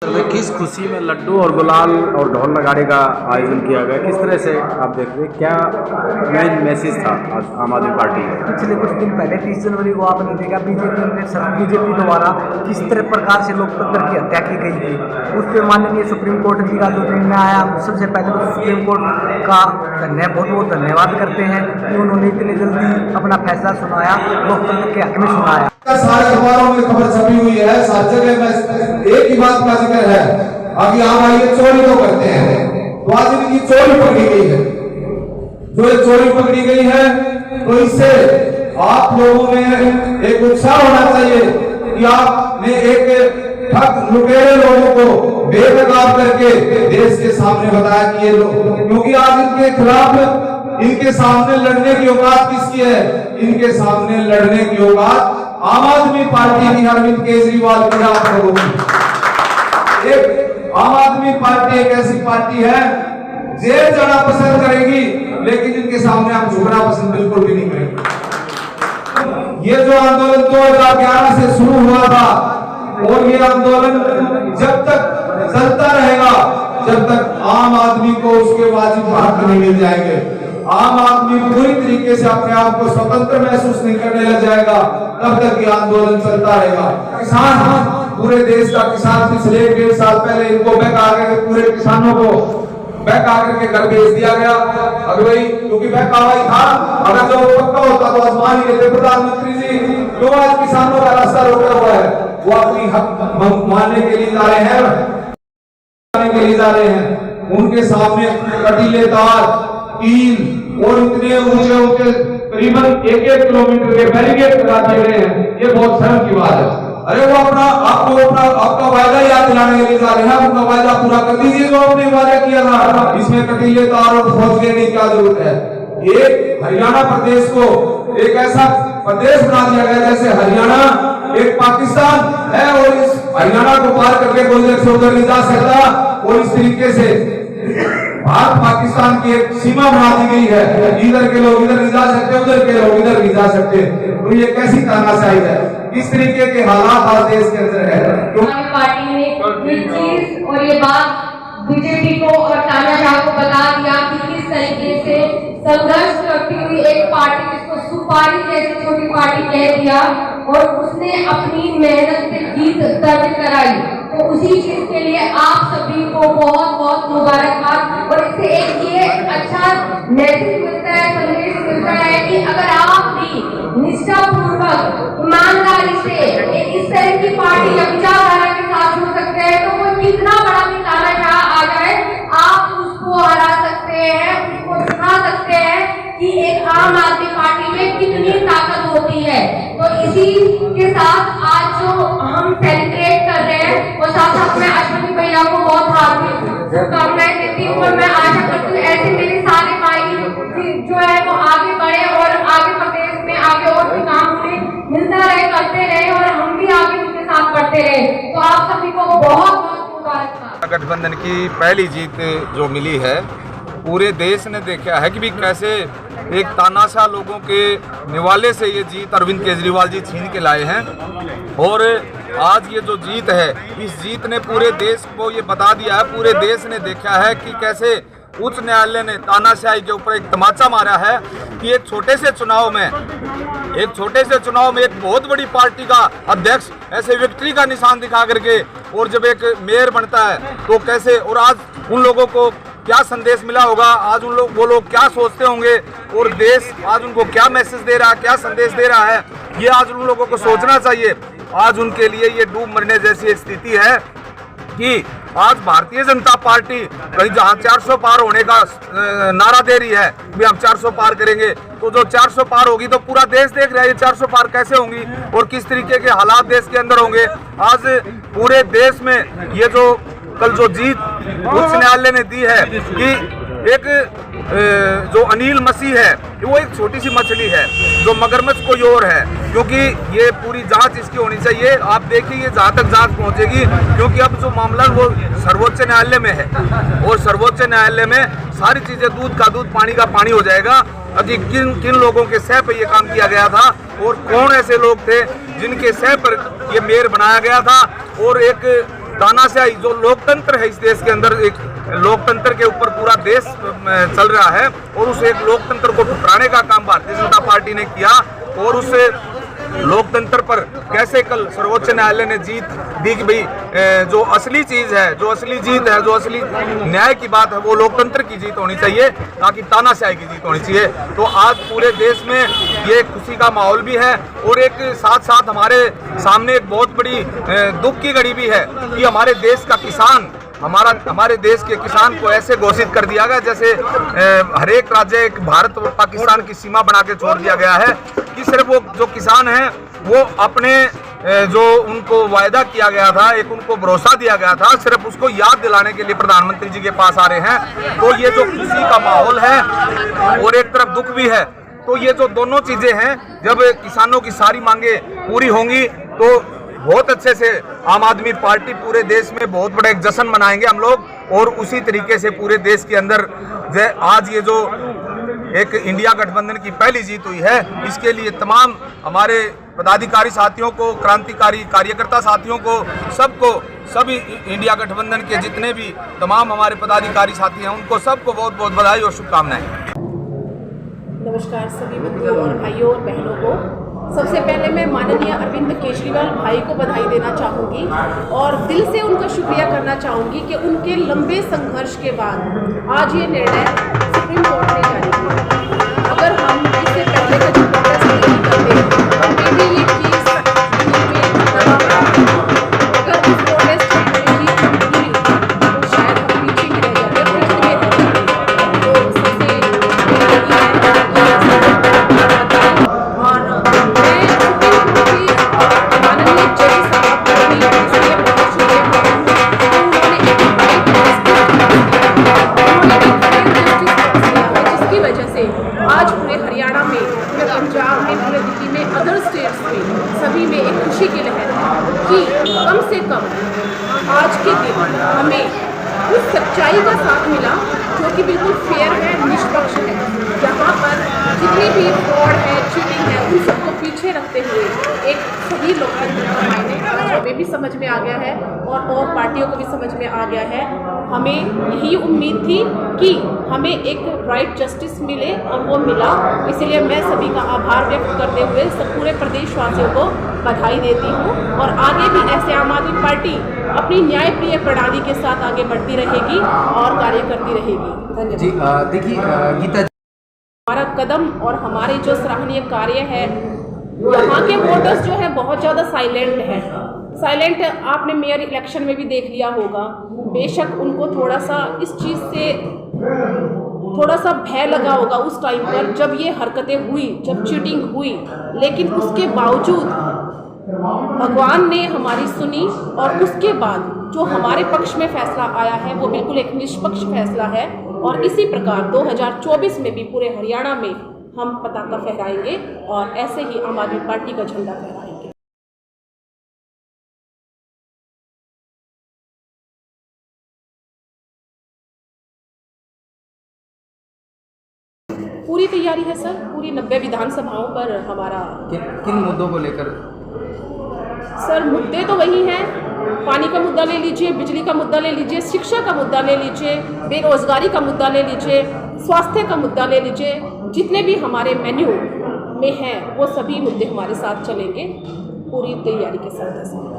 किस खुशी में लड्डू और गुलाल और ढोल नगाड़े का आयोजन किया गया, किस तरह से आप देख रहे हैं, क्या मेन मैसेज था आज आम आदमी पार्टी का? पिछले कुछ दिन पहले 30 जनवरी को आपने देखा बीजेपी द्वारा किस तरह प्रकार से लोकतंत्र की हत्या की गई थी। उस पर माननीय सुप्रीम कोर्ट जी का जो निर्णय आया, सबसे पहले तो सुप्रीम कोर्ट का बहुत बहुत धन्यवाद करते हैं कि उन्होंने इतनी जल्दी अपना फैसला सुनाया, लोकतंत्र के हक में सुनाया। सारे अखबारों में खबर छपी हुई है, सब जगह में एक ही बात का जिक्र है, अभी आप आइए चोरी तो करते हैं, तो आज इनकी चोरी पकड़ी गई है। जो ये चोरी पकड़ी गई है, तो इससे आप लोगों में एक उत्साह होना चाहिए कि आपने एक ठग लुटेरे लोगों को बेनकाब करके देश के सामने बताया कि ये लोग, क्योंकि आज इनके खिलाफ, इनके सामने लड़ने की औकात किसकी है? इनके सामने लड़ने की औकात आम आदमी पार्टी की, अरविंद केजरीवाल की, आप लोगों की। एक आम आदमी पार्टी एक ऐसी पार्टी है जेल जाना पसंद करेगी, लेकिन इनके सामने हम झुकना पसंद बिल्कुल भी नहीं करेंगे। ये जो आंदोलन 2011 से शुरू हुआ था, और ये आंदोलन जब तक चलता रहेगा, जब तक आम आदमी को उसके वाजिब हक नहीं मिल जाएंगे, आम आदमी पूरी तरीके से अपने आप को स्वतंत्र महसूस नहीं करने लग जाएगा, तब तक ये आंदोलन चलता रहेगा। किसान, पूरे देश का किसान, पिछले 1.5 साल पहले इनको बहका के, पूरे किसानों को बहका करके घर भेज दिया गया। अगर वही, क्योंकि बहकावा था, अगर जो पक्का होता तो आसमान ही रहते। प्रधानमंत्री जी क्यों आज किसानों का रास्ता रोका हुआ है? वो अपनी हक मानने के लिए जा रहे हैं, उनके सामने कटीले तार, कील और इतने ऊंचे ऊंचे करीबन 1-1 किलोमीटर के बैरिकेड लगा दिए गए हैं। ये बहुत शर्म की बात है। अरे वो आपका वायदा याद दिलाने के लिए जा रहे हैं, अपना वायदा पूरा कर दीजिए जो आपने वादा किया था। इसमें कटीले तार और फौज लेने की क्या जरूरत है? एक हरियाणा प्रदेश को एक ऐसा प्रदेश बना दिया गया जैसे हरियाणा एक पाकिस्तान है, और इस हरियाणा को पार करके कोई इधर से उधर नहीं जा सकता, और इस तरीके से भारत पाकिस्तान की एक सीमा बना दी गई है। इधर के लोग इधर नहीं जा सकते, उधर के लोग इधर नहीं जा सकते। तो ये कैसी तानाशाही है? इस तरीके के हालात आज देश के अंदर है। तो पार्टी ने ये चीज और ये बात बीजेपी को और तानाशाह को बता दिया कि किस तरीके से संघर्ष करती हुई एक पार्टी, जिसको सुपारी जैसी छोटी पार्टी कह दिया, और उसने अपनी मेहनत से जीत दर्ज कराई। तो उसी चीज के लिए आप सभी को बहुत बहुत मुबारकबाद। और इससे एक ये अच्छा मैसेज मिलता है, संदेश मिलता है कि अगर आप भी निष्ठापूर्वक, ईमानदारी से एक इस तरह की पार्टी या विचारधारा के साथ जुड़ सकते हैं, तो कोई कितना बड़ा भी तानाशाह आ जाए, आप उसको हरा सकते हैं, उसको दिखा सकते हैं कि एक आम आदमी पार्टी में कितनी ताकत होती है। तो इसी के साथ आज जो हम सेलिब्रेट कर रहे हैं, और साथ साथ मैं अश्विनी भैया को बहुत हार्दिक शुभकामनाएं देती हूँ, और मैं आशा करती हूँ ऐसे मेरे सारे भाई जो है वो आगे बढ़े, और आगे प्रदेश में आगे और भी काम उन्हें मिलता रहे, करते रहे, और हम भी आगे उनके साथ बढ़ते रहे। तो आप सभी को बहुत बहुत मुबारकबाद। गठबंधन की पहली जीत जो मिली है, पूरे देश ने देखा है कि भी कैसे एक तानाशाह लोगों के निवाले से ये जीत अरविंद केजरीवाल जी छीन के लाए हैं। और आज ये जो जीत है, इस जीत ने पूरे देश को ये बता दिया है, पूरे देश ने देखा है कि कैसे उच्च न्यायालय ने तानाशाही के ऊपर एक तमाचा मारा है कि एक छोटे से चुनाव में एक बहुत बड़ी पार्टी का अध्यक्ष ऐसे विक्ट्री का निशान दिखा करके, और जब एक मेयर बनता है तो कैसे, और आज उन लोगों को क्या संदेश मिला होगा, आज वो लोग क्या सोचते होंगे, और देश आज उनको क्या मैसेज दे रहा है, क्या संदेश दे रहा है, ये आज उन लोगों को सोचना चाहिए। आज उनके लिए ये डूब मरने जैसी स्थिति है कि आज भारतीय जनता पार्टी कहीं जहां 400 पार होने का नारा दे रही है भी हम 400 पार करेंगे, तो जो 400 पार होगी तो पूरा देश देख रहा है ये 400 पार कैसे होंगी और किस तरीके के हालात देश के अंदर होंगे। आज पूरे देश में ये जो कल जो जीत उच्च न्यायालय ने दी है कि एक जो अनिल मसीह है वो एक छोटी सी मछली है जो मगरमच्छ कोई और है, क्योंकि ये पूरी जांच इसकी होनी चाहिए। आप देखिए ये जहाँ तक जांच पहुंचेगी, क्योंकि अब जो मामला वो सर्वोच्च न्यायालय में है, और सर्वोच्च न्यायालय में सारी चीजें दूध का दूध पानी का पानी हो जाएगा कि किन लोगों के सह पर ये काम किया गया था और कौन ऐसे लोग थे जिनके सह पर ये मेयर बनाया गया था। और एक तानाशाही जो लोकतंत्र है इस देश के अंदर, एक लोकतंत्र के ऊपर पूरा देश चल रहा है और उस एक लोकतंत्र को ठुकराने का काम भारतीय जनता पार्टी ने किया और उस लोकतंत्र पर कैसे कल सर्वोच्च न्यायालय ने जीत दी कि भाई जो असली चीज है, जो असली जीत है, जो असली न्याय की बात है वो लोकतंत्र की जीत होनी चाहिए, ताकि तानाशाही की जीत होनी चाहिए। तो आज पूरे देश में ये खुशी का माहौल भी है और एक साथ साथ हमारे सामने एक बहुत बड़ी दुख की घड़ी भी है कि हमारे देश का किसान, हमारे देश के किसान को ऐसे घोषित कर दिया गया जैसे हर एक राज्य एक भारत और पाकिस्तान की सीमा बना के छोड़ दिया गया है कि सिर्फ वो जो किसान हैं वो अपने जो उनको वायदा किया गया था, एक उनको भरोसा दिया गया था, सिर्फ उसको याद दिलाने के लिए प्रधानमंत्री जी के पास आ रहे हैं। तो ये जो खुशी का माहौल है और एक तरफ दुख भी है, तो ये जो दोनों चीजें हैं, जब किसानों की सारी मांगे पूरी होंगी तो बहुत अच्छे से आम आदमी पार्टी पूरे देश में बहुत बड़ा एक जश्न मनाएंगे हम लोग। और उसी तरीके से पूरे देश के अंदर आज ये जो एक इंडिया गठबंधन की पहली जीत हुई है, इसके लिए तमाम हमारे पदाधिकारी साथियों को, क्रांतिकारी कार्यकर्ता साथियों को, सबको, सभी इंडिया गठबंधन के जितने भी तमाम हमारे पदाधिकारी साथी हैं उनको सबको बहुत बहुत बधाई और शुभकामनाएं। नमस्कार सभी बंधुओं और भाइयों और बहनों को। सबसे पहले मैं माननीय अरविंद केजरीवाल भाई को बधाई देना चाहूँगी और दिल से उनका शुक्रिया करना चाहूँगी कि उनके लंबे संघर्ष के बाद आज ये निर्णय सुप्रीम कोर्ट ने जारी किया। अगर हम इससे पहले का जो प्रोटेस्ट नहीं करते तो मेरी ये केस अगर इस प्रोटेस्ट में जीत नहीं मिलती तो शायद हम पीछे ही रह जाते, तो सबसे आज पूरे हरियाणा में, पूरे पंजाब में, पूरे दिल्ली में, अदर स्टेट्स में सभी में एक खुशी की लहर है कि कम से कम आज के दिन हमें उस सच्चाई का साथ मिला जो कि बिल्कुल फेयर है, निष्पक्ष है, जहाँ पर जितनी भी फ्रॉड है, चीटिंग है, उन सबको पीछे रखते हुए एक सही लोकतंत्र का मायने हमें भी समझ में आ गया है और पार्टियों को भी समझ में आ गया है। हमें यही उम्मीद थी कि हमें एक राइट जस्टिस मिले और वो मिला, इसलिए मैं सभी का आभार व्यक्त करते हुए सब पूरे प्रदेशवासियों को बधाई देती हूँ और आगे भी ऐसे आम आदमी पार्टी अपनी न्यायप्रिय प्रणाली के साथ आगे बढ़ती रहेगी और कार्य करती रहेगी। धन्यवाद जी। देखिए गीता, हमारा कदम और हमारे जो सराहनीय कार्य है, यहाँ के वोटर्स जो है बहुत ज़्यादा साइलेंट आपने मेयर इलेक्शन में भी देख लिया होगा। बेशक उनको थोड़ा सा इस चीज़ से थोड़ा सा भय लगा होगा उस टाइम पर जब ये हरकतें हुई, जब चीटिंग हुई, लेकिन उसके बावजूद भगवान ने हमारी सुनी और उसके बाद जो हमारे पक्ष में फैसला आया है वो बिल्कुल एक निष्पक्ष फैसला है। और इसी प्रकार 2024 में भी पूरे हरियाणा में हम पताका फहराएंगे और ऐसे ही आम आदमी पार्टी का झंडा फहराएंगे। पूरी तैयारी है सर, पूरी 90 विधानसभाओं पर हमारा। किन मुद्दों को लेकर? सर मुद्दे तो वही हैं, पानी का मुद्दा ले लीजिए, बिजली का मुद्दा ले लीजिए, शिक्षा का मुद्दा ले लीजिए, बेरोजगारी का मुद्दा ले लीजिए, स्वास्थ्य का मुद्दा ले लीजिए, जितने भी हमारे मेन्यू में हैं वो सभी मुद्दे हमारे साथ चलेंगे पूरी तैयारी के साथ।